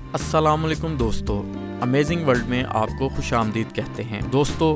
अस्सलाम वालेकुम दोस्तों, अमेजिंग वर्ल्ड में आपको खुश आमदीद कहते हैं। दोस्तों,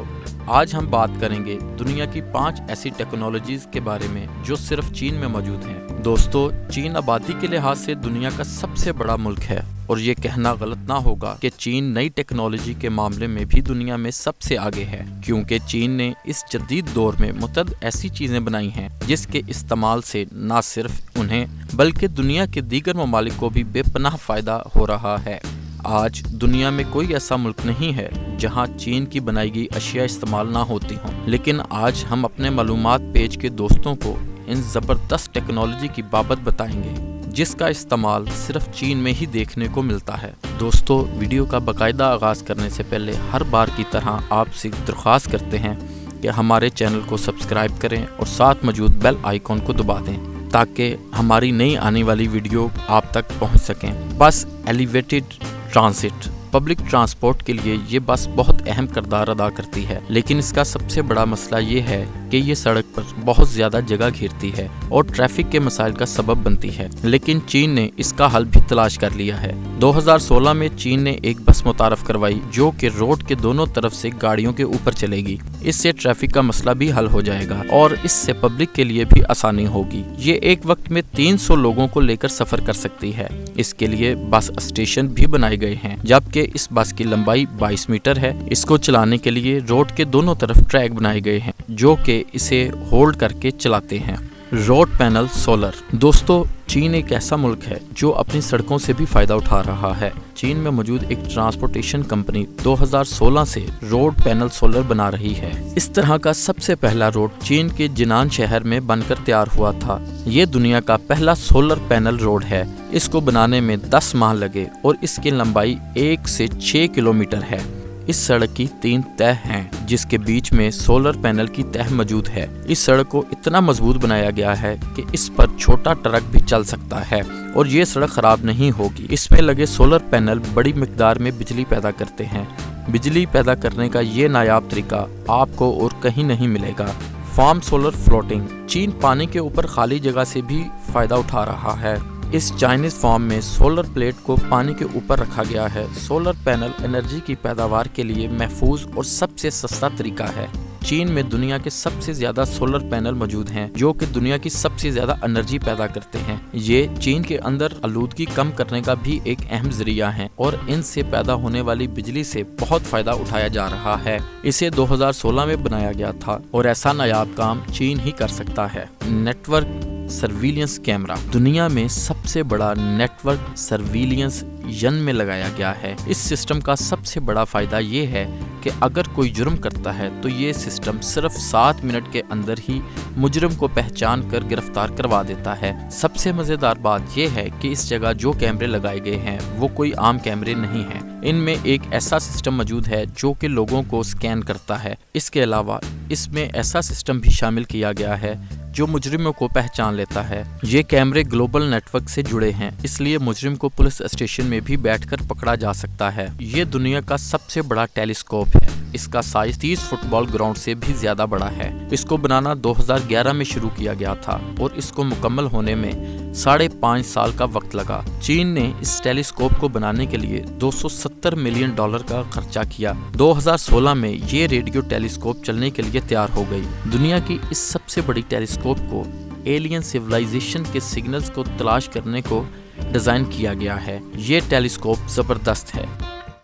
आज हम बात करेंगे दुनिया की 5 ऐसी टेक्नोलॉजीज़ के बारे में जो सिर्फ चीन में मौजूद हैं। दोस्तों, चीन आबादी के लिहाज से दुनिया का सबसे बड़ा मुल्क है और ये कहना गलत ना होगा कि चीन नई टेक्नोलॉजी के मामले में भी दुनिया में सबसे आगे है, क्योंकि चीन ने इस जदीद दौर में मुतअद्दिद ऐसी चीज़ें बनाई हैं जिसके इस्तेमाल से ना सिर्फ उन्हें बल्कि दुनिया के दीगर ममालिक को भी बेपनाह फ़ायदा हो रहा है। आज दुनिया में कोई ऐसा मुल्क नहीं है जहां चीन की बनाई गई अशिया इस्तेमाल ना होती हों, लेकिन आज हम अपने मालूमात पेज के दोस्तों को इन ज़बरदस्त टेक्नोलॉजी की बाबत बताएंगे जिसका इस्तेमाल सिर्फ चीन में ही देखने को मिलता है। दोस्तों, वीडियो का बाकायदा आगाज़ करने से पहले हर बार की तरह आपसे दरख्वास्त करते हैं कि हमारे चैनल को सब्सक्राइब करें और साथ मौजूद बेल आइकॉन को दबा दें ताकि हमारी नई आने वाली वीडियो आप तक पहुंच सकें। बस एलिवेटेड ट्रांसिट पब्लिक ट्रांसपोर्ट के लिए ये बस बहुत अहम किरदार अदा करती है, लेकिन इसका सबसे बड़ा मसला ये है कि ये सड़क पर बहुत ज़्यादा जगह घेरती है और ट्रैफिक के मसाइल का सबब बनती है। लेकिन चीन ने इसका हल भी तलाश कर लिया है। 2016 में चीन ने एक बस मुतारफ करवाई जो कि रोड के दोनों तरफ से गाड़ियों के ऊपर चलेगी। इससे ट्रैफिक का मसला भी हल हो जाएगा और इससे पब्लिक के लिए भी आसानी होगी। ये एक वक्त में 300 लोगों को लेकर सफर कर सकती है। इसके लिए बस स्टेशन भी बनाए गए हैं, जबकि इस बस की लंबाई 22 मीटर है। इसको चलाने के लिए रोड के दोनों तरफ ट्रैक बनाए गए हैं जो कि इसे होल्ड करके चलाते हैं। Road panel solar. दोस्तों, चीन एक ऐसा मुल्क है जो अपनी सड़कों से भी फायदा उठा रहा है। चीन में मौजूद एक ट्रांसपोर्टेशन कंपनी 2016 से रोड पैनल सोलर बना रही है। इस तरह का सबसे पहला रोड चीन के जिनान शहर में बनकर तैयार हुआ था। ये दुनिया का पहला सोलर पैनल रोड है। इसको बनाने में 10 माह लगे और इसकी लंबाई 1 से 6 किलोमीटर है। इस सड़क की 3 तह हैं जिसके बीच में सोलर पैनल की तह मौजूद है। इस सड़क को इतना मजबूत बनाया गया है कि इस पर छोटा ट्रक भी चल सकता है और ये सड़क खराब नहीं होगी। इसमें लगे सोलर पैनल बड़ी मिकदार में बिजली पैदा करते हैं। बिजली पैदा करने का ये नायाब तरीका आपको और कहीं नहीं मिलेगा। Farm solar floating. चीन पानी के ऊपर खाली जगह से भी फायदा उठा रहा है। इस चाइनीज फार्म में सोलर प्लेट को पानी के ऊपर रखा गया है। सोलर पैनल एनर्जी की पैदावार के लिए महफूज और सबसे सस्ता तरीका है। चीन में दुनिया के सबसे ज्यादा सोलर पैनल मौजूद हैं जो कि दुनिया की सबसे ज्यादा एनर्जी पैदा करते हैं। ये चीन के अंदर आलूदगी कम करने का भी एक अहम जरिया है और इनसे पैदा होने वाली बिजली से बहुत फायदा उठाया जा रहा है। इसे 2016 में बनाया गया था और ऐसा नायाब काम चीन ही कर सकता है। Network surveillance camera. दुनिया में सबसे बड़ा नेटवर्क सर्विलियंस यन में लगाया गया है। इस सिस्टम का सबसे बड़ा फायदा ये है कि अगर कोई जुर्म करता है तो ये सिस्टम सिर्फ 7 मिनट के अंदर ही मुजरिम को पहचान कर गिरफ्तार करवा देता है। सबसे मजेदार बात यह है कि इस जगह जो कैमरे लगाए गए हैं वो कोई आम कैमरे नहीं हैं। इनमें एक ऐसा सिस्टम मौजूद है जो कि लोगों को स्कैन करता है। इसके अलावा इसमें ऐसा सिस्टम भी शामिल किया गया है जो मुजरिमों को पहचान लेता है। ये कैमरे ग्लोबल नेटवर्क से जुड़े हैं, इसलिए मुजरिम को पुलिस स्टेशन में भी बैठकर पकड़ा जा सकता है। ये दुनिया का सबसे बड़ा टेलीस्कोप है। इसका साइज 30 फुटबॉल ग्राउंड से भी ज्यादा बड़ा है। इसको बनाना 2011 में शुरू किया गया था और इसको मुकम्मल होने में 5.5 साल का वक्त लगा। चीन ने इस टेलीस्कोप को बनाने के लिए $270 मिलियन का खर्चा किया। 2016 में ये रेडियो टेलीस्कोप चलने के लिए तैयार हो गई। दुनिया की इस सबसे बड़ी टेलीस्कोप को एलियन सिविलाइजेशन के सिग्नल्स को तलाश करने को डिजाइन किया गया है। ये टेलीस्कोप जबरदस्त है।